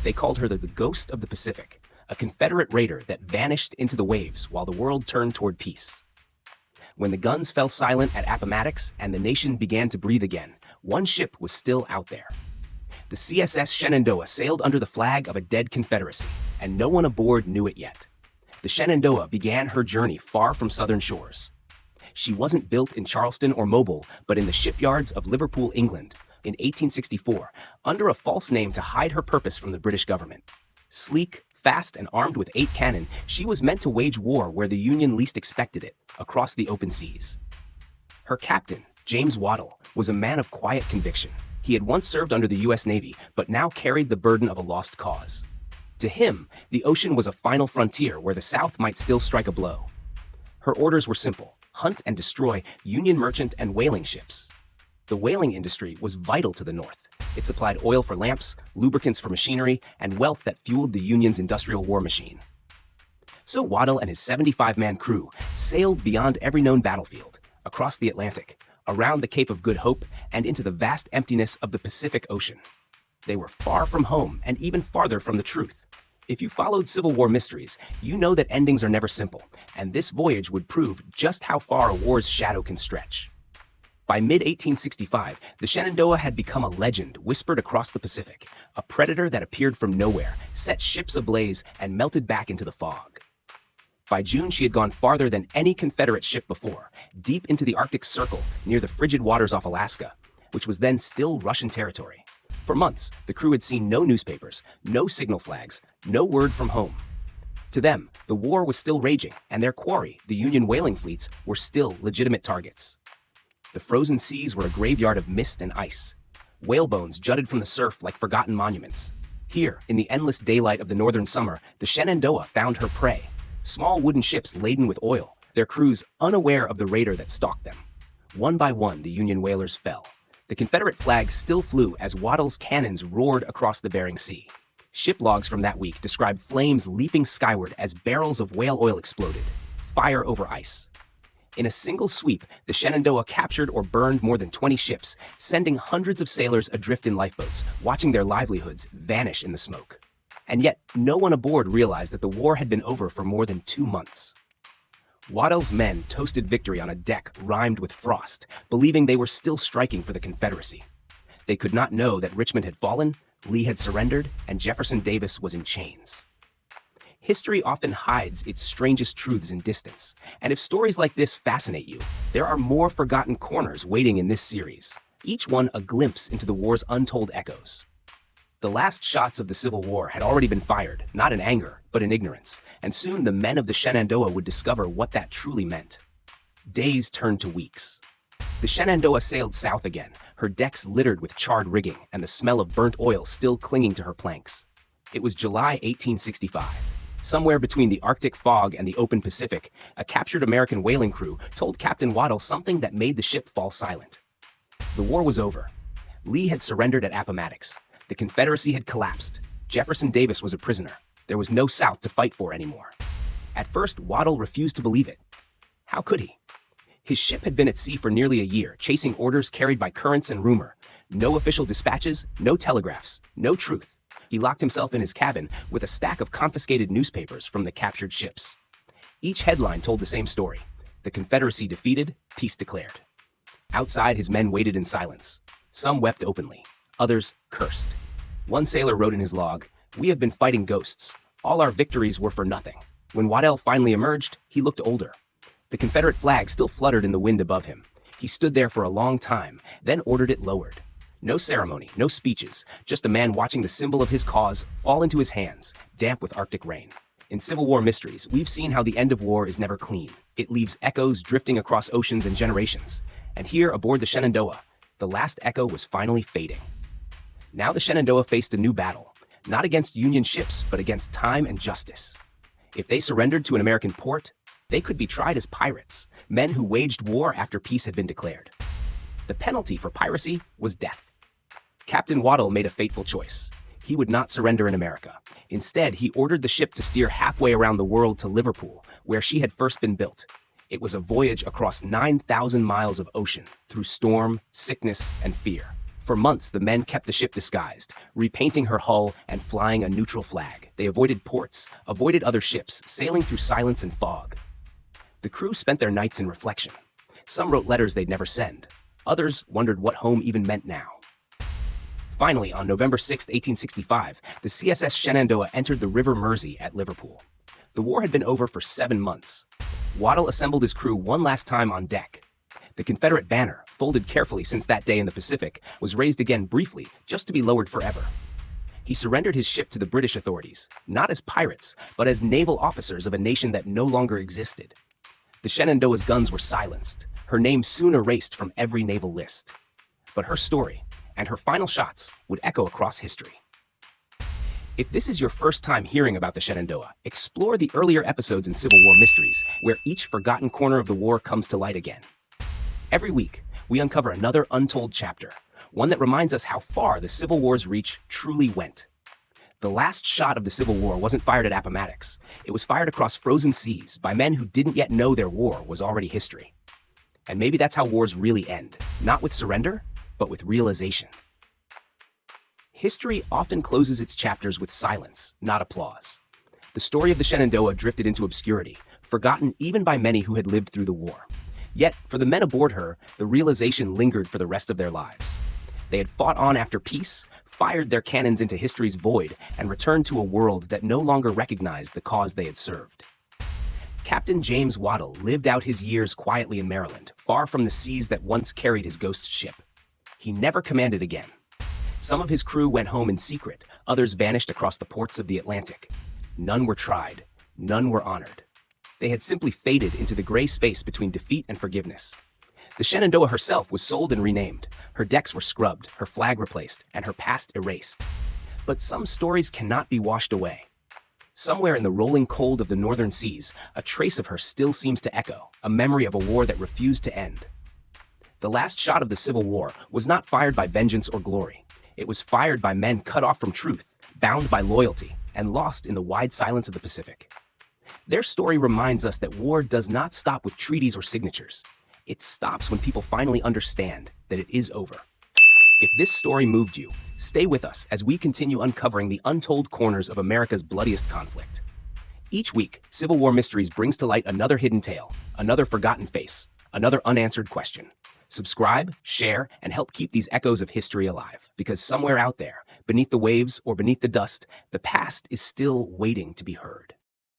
They called her the Ghost of the Pacific, a Confederate raider that vanished into the waves while the world turned toward peace. When the guns fell silent at Appomattox and the nation began to breathe again, one ship was still out there. The CSS Shenandoah sailed under the flag of a dead Confederacy, and no one aboard knew it yet. The Shenandoah began her journey far from southern shores. She wasn't built in Charleston or Mobile, but in the shipyards of Liverpool, England, in 1864, under a false name to hide her purpose from the British government. Sleek, fast, and armed with 8 cannon, she was meant to wage war where the Union least expected it, across the open seas. Her captain, James Waddell, was a man of quiet conviction. He had once served under the U.S. Navy, but now carried the burden of a lost cause. To him, the ocean was a final frontier where the South might still strike a blow. Her orders were simple: hunt and destroy Union merchant and whaling ships. The whaling industry was vital to the North. It supplied oil for lamps, lubricants for machinery, and wealth that fueled the Union's industrial war machine. So Waddell and his 75-man crew sailed beyond every known battlefield, across the Atlantic, around the Cape of Good Hope, and into the vast emptiness of the Pacific Ocean. They were far from home and even farther from the truth. If you followed Civil War mysteries, you know that endings are never simple, and this voyage would prove just how far a war's shadow can stretch. By mid-1865, the Shenandoah had become a legend whispered across the Pacific, a predator that appeared from nowhere, set ships ablaze, and melted back into the fog. By June, she had gone farther than any Confederate ship before, deep into the Arctic Circle near the frigid waters off Alaska, which was then still Russian territory. For months, the crew had seen no newspapers, no signal flags, no word from home. To them, the war was still raging, and their quarry, the Union whaling fleets, were still legitimate targets. The frozen seas were a graveyard of mist and ice. Whale bones jutted from the surf like forgotten monuments. Here, in the endless daylight of the northern summer, the Shenandoah found her prey. Small wooden ships laden with oil, their crews unaware of the raider that stalked them. One by one, the Union whalers fell. The Confederate flag still flew as Waddell's cannons roared across the Bering Sea. Ship logs from that week described flames leaping skyward as barrels of whale oil exploded. Fire over ice. In a single sweep, the Shenandoah captured or burned more than 20 ships, sending hundreds of sailors adrift in lifeboats, watching their livelihoods vanish in the smoke. And yet, no one aboard realized that the war had been over for more than 2 months. Waddell's men toasted victory on a deck rimed with frost, believing they were still striking for the Confederacy. They could not know that Richmond had fallen, Lee had surrendered, and Jefferson Davis was in chains. History often hides its strangest truths in distance, and if stories like this fascinate you, there are more forgotten corners waiting in this series, each one a glimpse into the war's untold echoes. The last shots of the Civil War had already been fired, not in anger, but in ignorance, and soon the men of the Shenandoah would discover what that truly meant. Days turned to weeks. The Shenandoah sailed south again, her decks littered with charred rigging and the smell of burnt oil still clinging to her planks. It was July 1865. Somewhere between the Arctic fog and the open Pacific, a captured American whaling crew told Captain Waddell something that made the ship fall silent. The war was over. Lee had surrendered at Appomattox. The Confederacy had collapsed. Jefferson Davis was a prisoner. There was no South to fight for anymore. At first, Waddell refused to believe it. How could he? His ship had been at sea for nearly a year, chasing orders carried by currents and rumor. No official dispatches, no telegraphs, no truth. He locked himself in his cabin with a stack of confiscated newspapers from the captured ships. Each headline told the same story: the Confederacy defeated, peace declared. Outside, his men waited in silence. Some wept openly, others cursed. One sailor wrote in his log, "We have been fighting ghosts. All our victories were for nothing." When Waddell finally emerged, he looked older. The Confederate flag still fluttered in the wind above him. He stood there for a long time, then ordered it lowered. No ceremony, no speeches, just a man watching the symbol of his cause fall into his hands, damp with Arctic rain. In Civil War mysteries, we've seen how the end of war is never clean. It leaves echoes drifting across oceans and generations. And here, aboard the Shenandoah, the last echo was finally fading. Now the Shenandoah faced a new battle, not against Union ships, but against time and justice. If they surrendered to an American port, they could be tried as pirates, men who waged war after peace had been declared. The penalty for piracy was death. Captain Waddell made a fateful choice. He would not surrender in America. Instead, he ordered the ship to steer halfway around the world to Liverpool, where she had first been built. It was a voyage across 9,000 miles of ocean, through storm, sickness, and fear. For months, the men kept the ship disguised, repainting her hull and flying a neutral flag. They avoided ports, avoided other ships, sailing through silence and fog. The crew spent their nights in reflection. Some wrote letters they'd never send. Others wondered what home even meant now. Finally, on November 6, 1865, the CSS Shenandoah entered the River Mersey at Liverpool. The war had been over for 7 months. Waddell assembled his crew one last time on deck. The Confederate banner, folded carefully since that day in the Pacific, was raised again briefly, just to be lowered forever. He surrendered his ship to the British authorities, not as pirates, but as naval officers of a nation that no longer existed. The Shenandoah's guns were silenced, her name soon erased from every naval list. But her story, and her final shots, would echo across history. If this is your first time hearing about the Shenandoah, explore the earlier episodes in Civil War Mysteries, where each forgotten corner of the war comes to light again. Every week, we uncover another untold chapter, one that reminds us how far the Civil War's reach truly went. The last shot of the Civil War wasn't fired at Appomattox. It was fired across frozen seas by men who didn't yet know their war was already history. And maybe that's how wars really end, not with surrender, but with realization. History often closes its chapters with silence, not applause. The story of the Shenandoah drifted into obscurity, forgotten even by many who had lived through the war. Yet, for the men aboard her, the realization lingered for the rest of their lives. They had fought on after peace, fired their cannons into history's void, and returned to a world that no longer recognized the cause they had served. Captain James Waddell lived out his years quietly in Maryland, far from the seas that once carried his ghost ship. He never commanded again. Some of his crew went home in secret, others vanished across the ports of the Atlantic. None were tried, none were honored. They had simply faded into the gray space between defeat and forgiveness. The Shenandoah herself was sold and renamed. Her decks were scrubbed, her flag replaced, and her past erased. But some stories cannot be washed away. Somewhere in the rolling cold of the northern seas, a trace of her still seems to echo, a memory of a war that refused to end. The last shot of the Civil War was not fired by vengeance or glory. It was fired by men cut off from truth, bound by loyalty, and lost in the wide silence of the Pacific. Their story reminds us that war does not stop with treaties or signatures. It stops when people finally understand that it is over. If this story moved you, stay with us as we continue uncovering the untold corners of America's bloodiest conflict. Each week, Civil War Mysteries brings to light another hidden tale, another forgotten face, another unanswered question. Subscribe, share, and help keep these echoes of history alive, because somewhere out there, beneath the waves or beneath the dust, the past is still waiting to be heard.